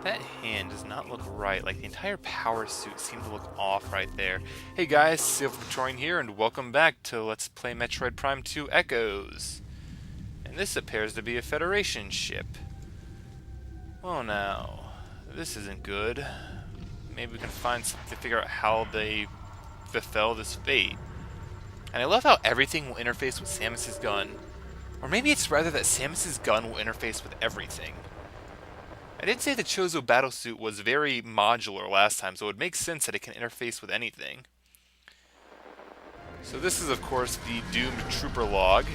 That hand does not look right. Like, the entire power suit seems to look off right there. Hey guys, Silvertroin here, and welcome back to Let's Play Metroid Prime 2 Echoes. And this appears to be a Federation ship. Oh no, this isn't good. Maybe we can find something to figure out how they befell this fate. And I love how everything will interface with Samus's gun. Or maybe it's rather that Samus's gun will interface with everything. I did say the Chozo battlesuit was very modular last time, so it would make sense that it can interface with anything. So this is, of course, the doomed trooper log.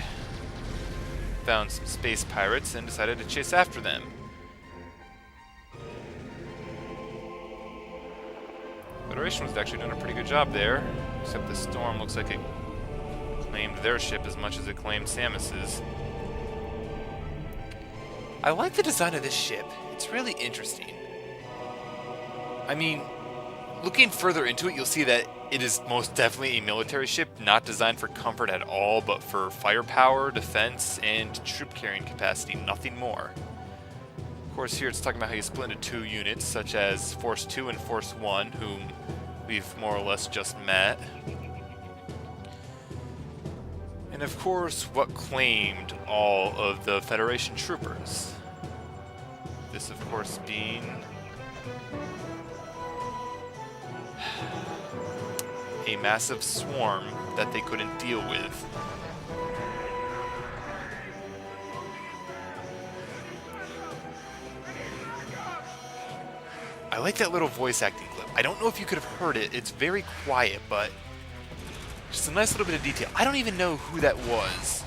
Found some space pirates and decided to chase after them. Federation was actually doing a pretty good job there, except the storm looks like it claimed their ship as much as it claimed Samus's. I like the design of this ship. It's really interesting. I mean, looking further into it, you'll see that it is most definitely a military ship, not designed for comfort at all, but for firepower, defense, and troop carrying capacity, nothing more. Of course, here it's talking about how you split into two units, such as Force 2 and Force 1, whom we've more or less just met. And of course, what claimed all of the Federation troopers. This, of course, being a massive swarm that they couldn't deal with. I like that little voice acting clip. I don't know if you could have heard it. It's very quiet, but just a nice little bit of detail. I don't even know who that was.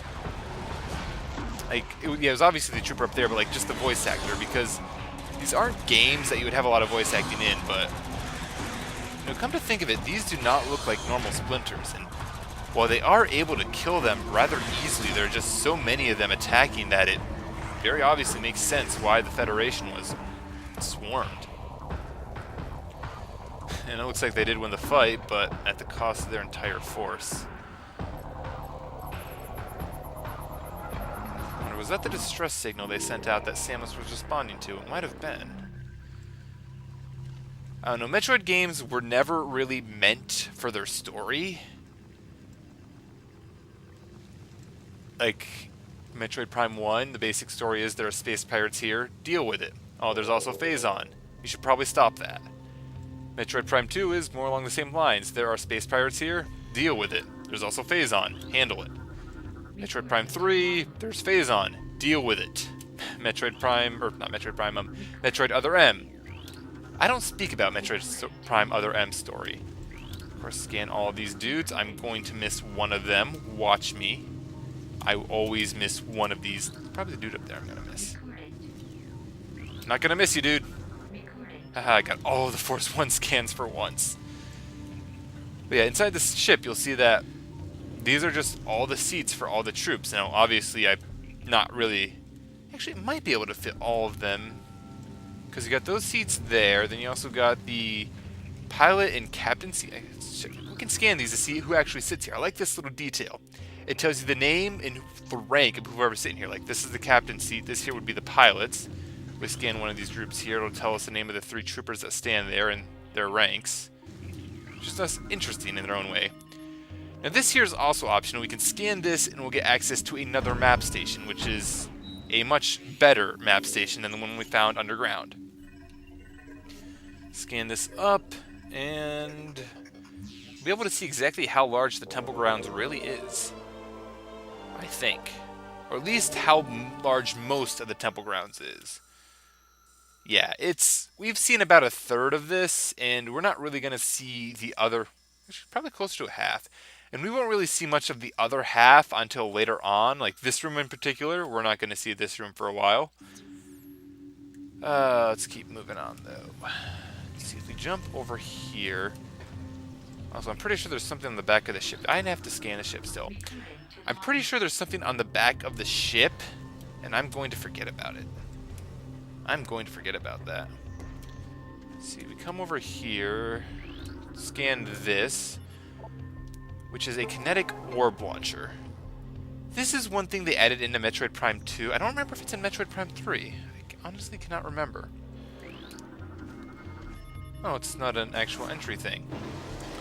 Like, it was obviously the trooper up there, but like just the voice actor, because these aren't games that you would have a lot of voice acting in, but you know, come to think of it, these do not look like normal splinters, and while they are able to kill them rather easily, there are just so many of them attacking that it very obviously makes sense why the Federation was swarmed. And it looks like they did win the fight, but at the cost of their entire force. Or was that the distress signal they sent out that Samus was responding to? It might have been. I don't know, Metroid games were never really meant for their story. Like, Metroid Prime 1, the basic story is there are space pirates here, deal with it. Oh, there's also Phazon. You should probably stop that. Metroid Prime 2 is more along the same lines. There are space pirates here, deal with it. There's also Phazon, handle it. Metroid Prime 3, there's Phazon, deal with it. Metroid Prime, or not Metroid Prime, Metroid Other M. I don't speak about Metroid Prime Other M story. Of course, scan all of these dudes. I'm going to miss one of them. Watch me. I always miss one of these. Probably the dude up there I'm going to miss. Not going to miss you, dude. Haha, I got all of the Force 1 scans for once. But yeah, inside this ship, you'll see that these are just all the seats for all the troops. Now, obviously, I'm not really... Actually, might be able to fit all of them. Because you got those seats there. Then you also got the pilot and captain seat. We can scan these to see who actually sits here. I like this little detail. It tells you the name and the rank of whoever's sitting here. Like, this is the captain seat. This here would be the pilot's. We scan one of these groups here, it'll tell us the name of the three troopers that stand there and their ranks. Just interesting in their own way. Now this here is also optional. We can scan this and we'll get access to another map station, which is a much better map station than the one we found underground. Scan this up and be able to see exactly how large the temple grounds really is. I think. Or at least how large most of the temple grounds is. Yeah, we've seen about a third of this, and we're not really going to see the other, probably closer to a half. And we won't really see much of the other half until later on, like this room in particular. We're not going to see this room for a while. Let's keep moving on, though. Let's see if we jump over here. Also, I'm pretty sure there's something on the back of the ship. I'd have to scan the ship still. I'm pretty sure there's something on the back of the ship, and I'm going to forget about it. I'm going to forget about that. Let's see, we come over here, scan this, which is a kinetic orb launcher. This is one thing they added into Metroid Prime 2. I don't remember if it's in Metroid Prime 3. I honestly cannot remember. Oh, it's not an actual entry thing.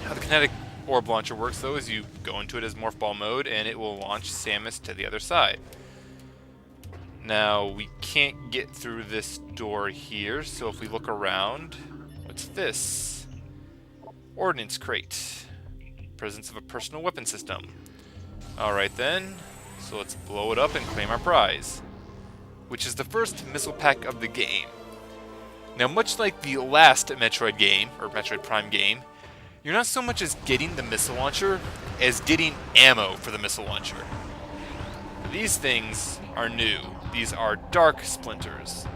How the kinetic orb launcher works, though, is you go into it as morph ball mode, and it will launch Samus to the other side. Now, we can't get through this door here, so if we look around, what's this? Ordnance crate. Presence of a personal weapon system. Alright then, so let's blow it up and claim our prize, which is the first missile pack of the game. Now, much like the last Metroid game, or Metroid Prime game, you're not so much as getting the missile launcher as getting ammo for the missile launcher. These things are new. These are dark splinters.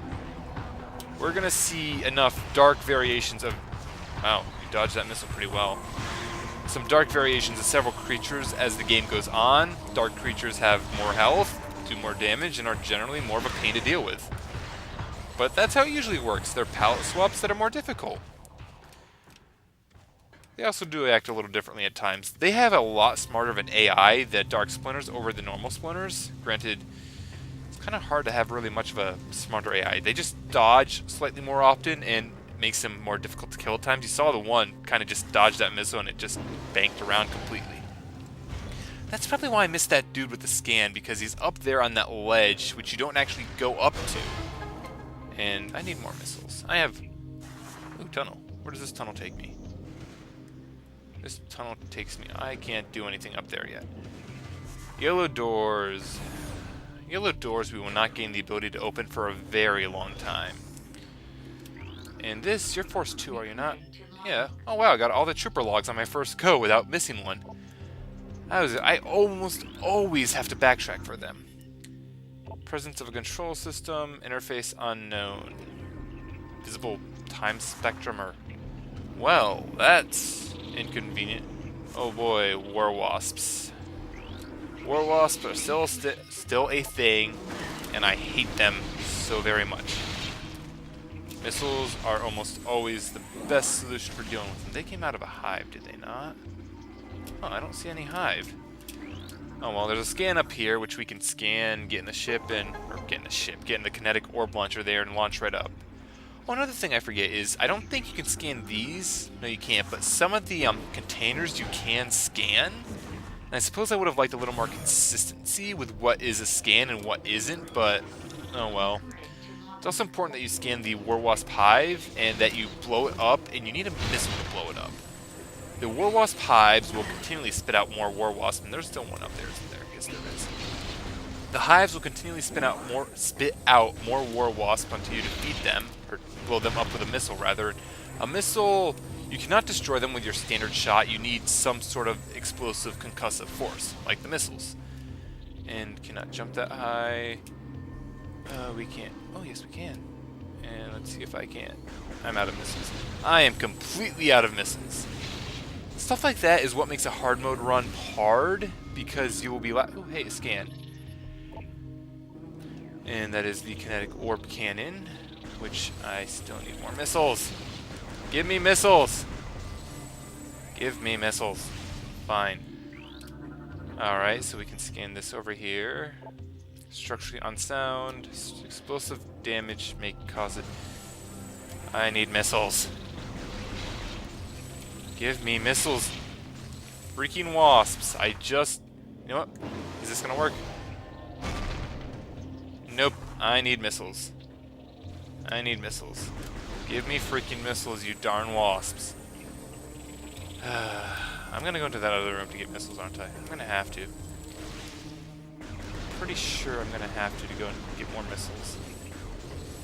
We're gonna see enough dark variations of... Wow, you dodged that missile pretty well. Some dark variations of several creatures as the game goes on. Dark creatures have more health, do more damage, and are generally more of a pain to deal with. But that's how it usually works. They're palette swaps that are more difficult. They also do act a little differently at times. They have a lot smarter of an AI, the dark splinters, over the normal splinters. Granted, it's kind of hard to have really much of a smarter AI. They just dodge slightly more often, and it makes them more difficult to kill at times. You saw the one kind of just dodge that missile, and it just banked around completely. That's probably why I missed that dude with the scan, because he's up there on that ledge, which you don't actually go up to. And I need more missiles. I have... Ooh, tunnel. Where does this tunnel take me? This tunnel takes me... I can't do anything up there yet. Yellow doors. Yellow doors we will not gain the ability to open for a very long time. And this, you're Force 2, are you not? Yeah. Oh wow, I got all the trooper logs on my first go without missing one. I almost always have to backtrack for them. Presence of a control system, interface unknown. Visible time spectrum or... Well, that's inconvenient. Oh boy, war wasps. War wasps are still a thing, and I hate them so very much. Missiles are almost always the best solution for dealing with them. They came out of a hive, did they not? Oh, I don't see any hive. Oh well, there's a scan up here, which we can scan, get in the ship, and... Or get in the kinetic orb launcher there and launch right up. Oh, another thing I forget is, I don't think you can scan these. No, you can't, but some of the containers you can scan. And I suppose I would have liked a little more consistency with what is a scan and what isn't, but oh well. It's also important that you scan the War Wasp Hive and that you blow it up, and you need a missile to blow it up. The War Wasp Hives will continually spit out more War Wasp, and there's still one up there, isn't there? Yes, there is. The hives will continually spit out more War Wasp until you defeat them, or blow them up with a missile, rather. A missile, you cannot destroy them with your standard shot. You need some sort of explosive concussive force, like the missiles. And cannot jump that high. We can't. Oh, yes, we can. And let's see if I can. I'm out of missiles. I am completely out of missiles. Stuff like that is what makes a hard mode run hard, because you will be like, oh, hey, a scan. And that is the kinetic orb cannon, which I still need more missiles. Give me missiles! Give me missiles. Fine. Alright, so we can scan this over here. Structurally unsound. Explosive damage may cause it. I need missiles. Give me missiles. Freaking wasps. You know what? Is this gonna work? Nope. I need missiles. I need missiles. Give me freaking missiles, you darn wasps. I'm gonna go into that other room to get missiles, aren't I? I'm gonna have to. Pretty sure I'm gonna have to go and get more missiles.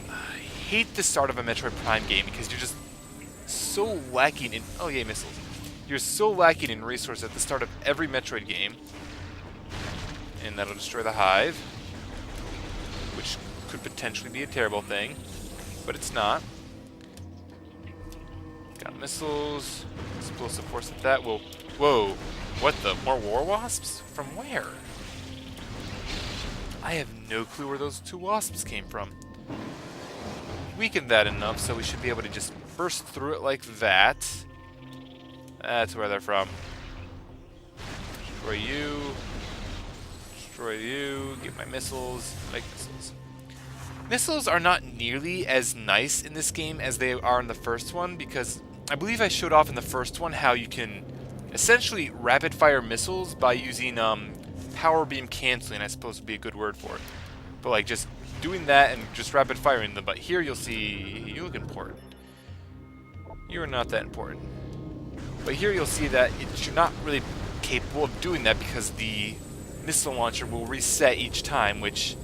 I hate the start of a Metroid Prime game because you're just so lacking in... Oh, yay, missiles. You're so lacking in resources at the start of every Metroid game. And that'll destroy the hive, which could potentially be a terrible thing, but it's not. Got missiles, explosive force at that will... Whoa, what the? More war wasps? From where? I have no clue where those two wasps came from. Weakened that enough, so we should be able to just burst through it like that. That's where they're from. Destroy you. Destroy you. Get my missiles. Like missiles. Missiles are not nearly as nice in this game as they are in the first one, because I believe I showed off in the first one how you can essentially rapid-fire missiles by using power beam canceling, I suppose would be a good word for it. But like just doing that and just rapid-firing them. But here you'll see, you look important. You are not that important. But here you'll see that you're not really capable of doing that because the missile launcher will reset each time, which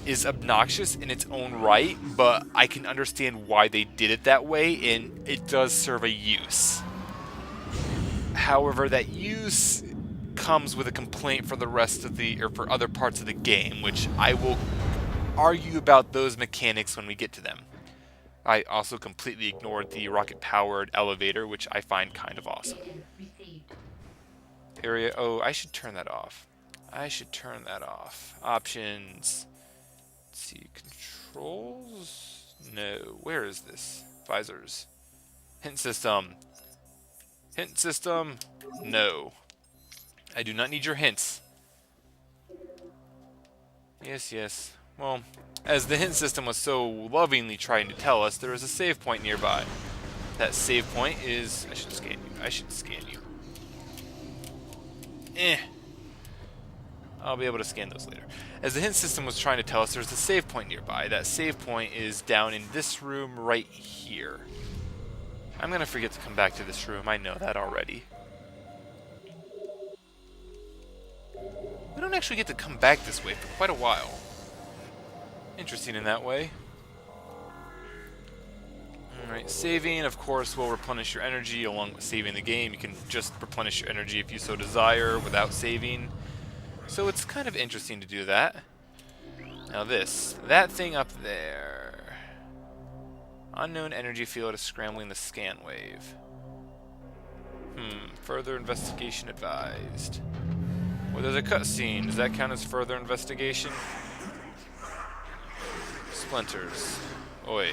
is obnoxious in its own right, but I can understand why they did it that way, and it does serve a use. However, that use comes with a complaint for the rest of the, or for other parts of the game, which I will argue about those mechanics when we get to them. I also completely ignored the rocket-powered elevator, which I find kind of awesome. Area, oh, I should turn that off. I should turn that off. Options. Let's see, controls? No, where is this? Visors. Hint system. Hint system? No. I do not need your hints. Yes, yes. Well, as the hint system was so lovingly trying to tell us, there is a save point nearby. That save point is... I should scan you. I should scan you. I'll be able to scan those later. As the hint system was trying to tell us, there's a save point nearby. That save point is down in this room right here. I'm going to forget to come back to this room. I know that already. We don't actually get to come back this way for quite a while. Interesting in that way. Alright, saving, of course, will replenish your energy along with saving the game. You can just replenish your energy if you so desire without saving. So it's kind of interesting to do that. Now that thing up there. Unknown energy field is scrambling the scan wave. Further investigation advised. Well, there's a cutscene. Does that count as further investigation? Splinters. Oi.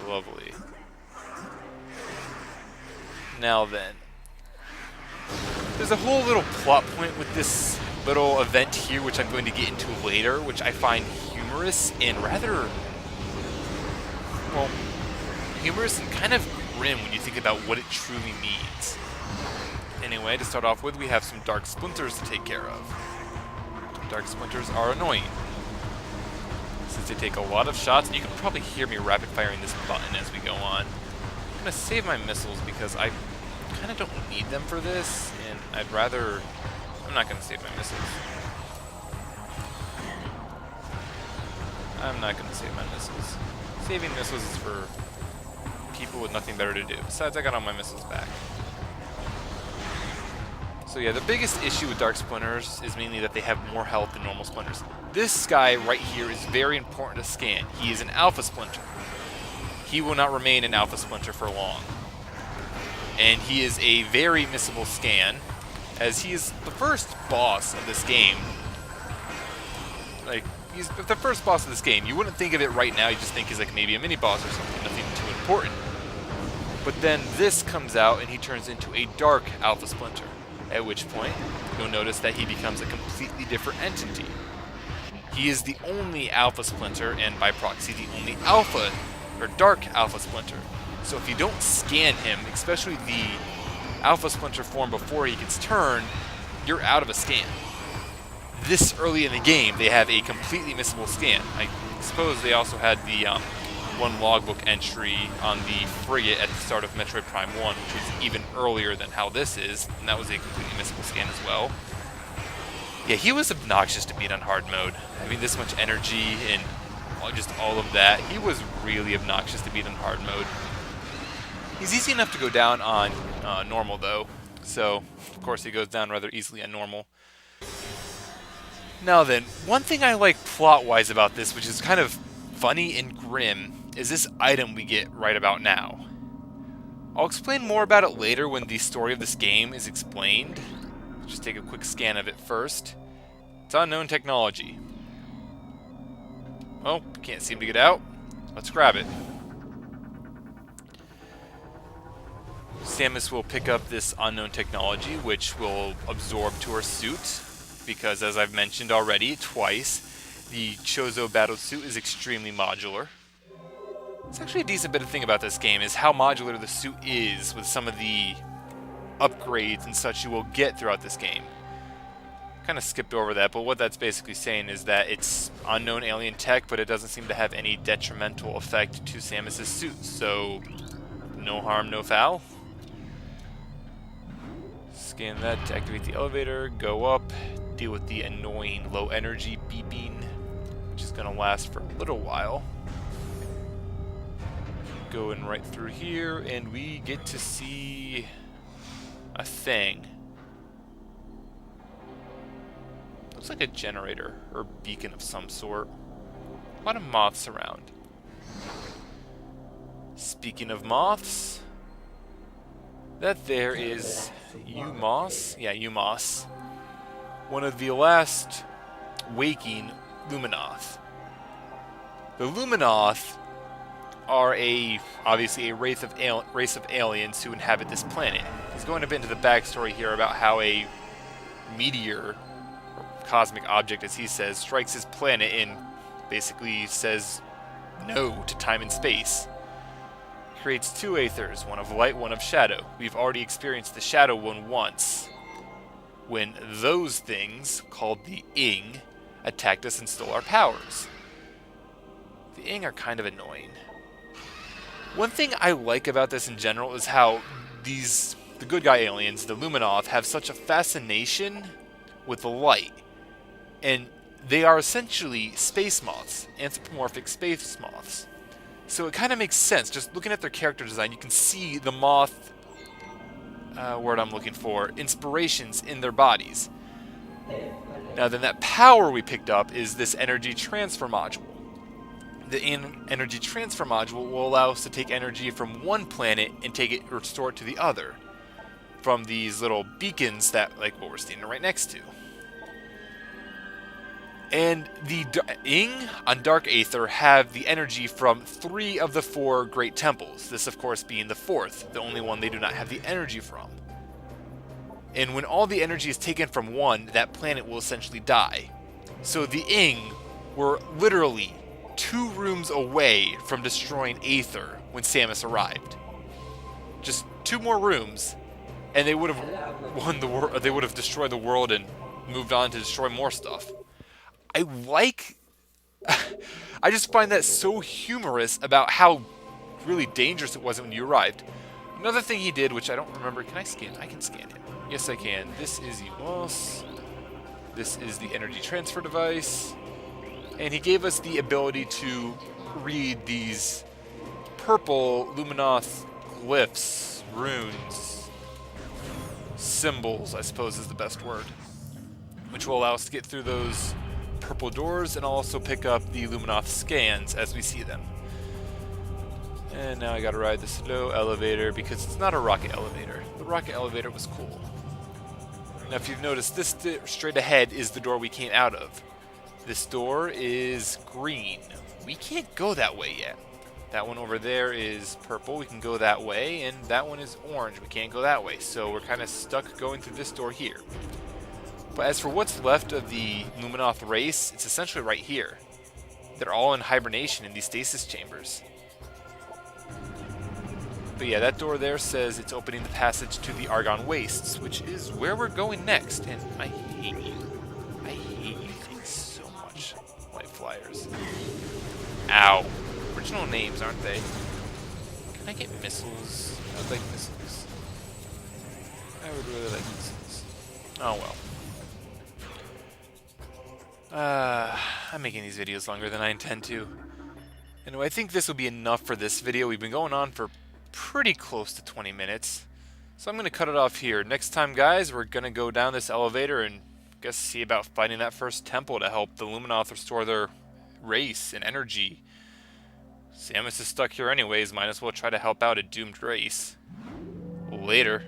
Lovely. Now then. There's a whole little plot point with this little event here, which I'm going to get into later, which I find humorous and rather, well, humorous and kind of grim when you think about what it truly means. Anyway, to start off with, we have some dark splinters to take care of. Dark splinters are annoying, since they take a lot of shots, and you can probably hear me rapid firing this button as we go on. I'm going to save my missiles because I kind of don't need them for this, and I'd rather... I'm not going to save my missiles. I'm not going to save my missiles. Saving missiles is for people with nothing better to do. Besides, I got all my missiles back. So yeah, the biggest issue with Dark Splinters is mainly that they have more health than normal Splinters. This guy right here is very important to scan. He is an Alpha Splinter. He will not remain an Alpha Splinter for long. And he is a very missable scan, as he is the first boss of this game. Like, he's the first boss of this game. You wouldn't think of it right now, you just think he's like maybe a mini-boss or something, nothing too important. But then this comes out and he turns into a dark Alpha Splinter. At which point, you'll notice that he becomes a completely different entity. He is the only Alpha Splinter, and by proxy, the only Alpha, or Dark Alpha Splinter. So if you don't scan him, especially the Alpha Splinter form before he gets turned, you're out of a scan. This early in the game, they have a completely missable scan. I suppose they also had the one logbook entry on the frigate at the start of Metroid Prime 1, which was even earlier than how this is, and that was a completely missable scan as well. Yeah, he was obnoxious to beat on hard mode. Having this much energy and just all of that, he was really obnoxious to beat on hard mode. He's easy enough to go down on normal though, so of course he goes down rather easily on normal. Now then, one thing I like plot-wise about this, which is kind of funny and grim, is this item we get right about now. I'll explain more about it later when the story of this game is explained. Just take a quick scan of it first. It's unknown technology. Oh, can't seem to get out. Let's grab it. Samus will pick up this unknown technology, which will absorb to her suit, because as I've mentioned already twice, the Chozo battle suit is extremely modular. It's actually a decent bit of thing about this game is how modular the suit is with some of the upgrades and such you will get throughout this game. Kind of skipped over that, but what that's basically saying is that it's unknown alien tech, but it doesn't seem to have any detrimental effect to Samus's suit, so no harm, no foul. Scan that to activate the elevator, go up, deal with the annoying low energy beeping, which is going to last for a little while. Going right through here, and we get to see a thing. Looks like a generator or beacon of some sort. A lot of moths around. Speaking of moths, that there is Moths. Yeah, Moths. One of the last waking luminoth. The luminoth are obviously a race of aliens who inhabit this planet. He's going a bit into the backstory here about how a meteor, or cosmic object as he says, strikes his planet and basically says no to time and space. Creates two aethers, one of light, one of shadow. We've already experienced the shadow one once, when those things, called the Ing, attacked us and stole our powers. The Ing are kind of annoying. One thing I like about this in general is how the good guy aliens, the Luminoth, have such a fascination with the light. And they are essentially space moths, anthropomorphic space moths. So it kind of makes sense. Just looking at their character design, you can see the moth, word I'm looking for, inspirations in their bodies. Now then, that power we picked up is this energy transfer module. The energy transfer module will allow us to take energy from one planet and restore it to the other. From these little beacons that, like what we're standing right next to. And the Ing on Dark Aether have the energy from 3 of the 4 great temples. This, of course, being the 4th, the only one they do not have the energy from. And when all the energy is taken from one, that planet will essentially die. So the Ing were literally 2 rooms away from destroying Aether when Samus arrived. Just 2 more rooms, and they would have won the world. They would have destroyed the world and moved on to destroy more stuff. I just find that so humorous about how really dangerous it was when you arrived. Another thing he did, which I don't remember, can I scan? I can scan him. Yes, I can. This is Moths. This is the energy transfer device. And he gave us the ability to read these purple luminoth glyphs, runes, symbols, I suppose is the best word, which will allow us to get through those purple doors and also pick up the luminoth scans as we see them. And now I gotta ride the slow elevator because it's not a rocket elevator. The rocket elevator was cool. Now if you've noticed, this straight ahead is the door we came out of. This door is green. We can't go that way yet. That one over there is purple. We can go that way, and that one is orange. We can't go that way. So we're kind of stuck going through this door here. But as for what's left of the Luminoth race, it's essentially right here. They're all in hibernation in these stasis chambers. But yeah, that door there says it's opening the passage to the Argon Wastes, which is where we're going next. And I hate you. I hate you things so much. Light flyers. Ow. Original names, aren't they? Can I get missiles? I would like missiles. I would really like missiles. Oh well. I'm making these videos longer than I intend to. Anyway, I think this will be enough for this video. We've been going on for pretty close to 20 minutes. So I'm going to cut it off here. Next time, guys, we're going to go down this elevator and guess see about finding that first temple to help the Luminoth restore their race and energy. Samus is stuck here anyways. Might as well try to help out a doomed race. Later.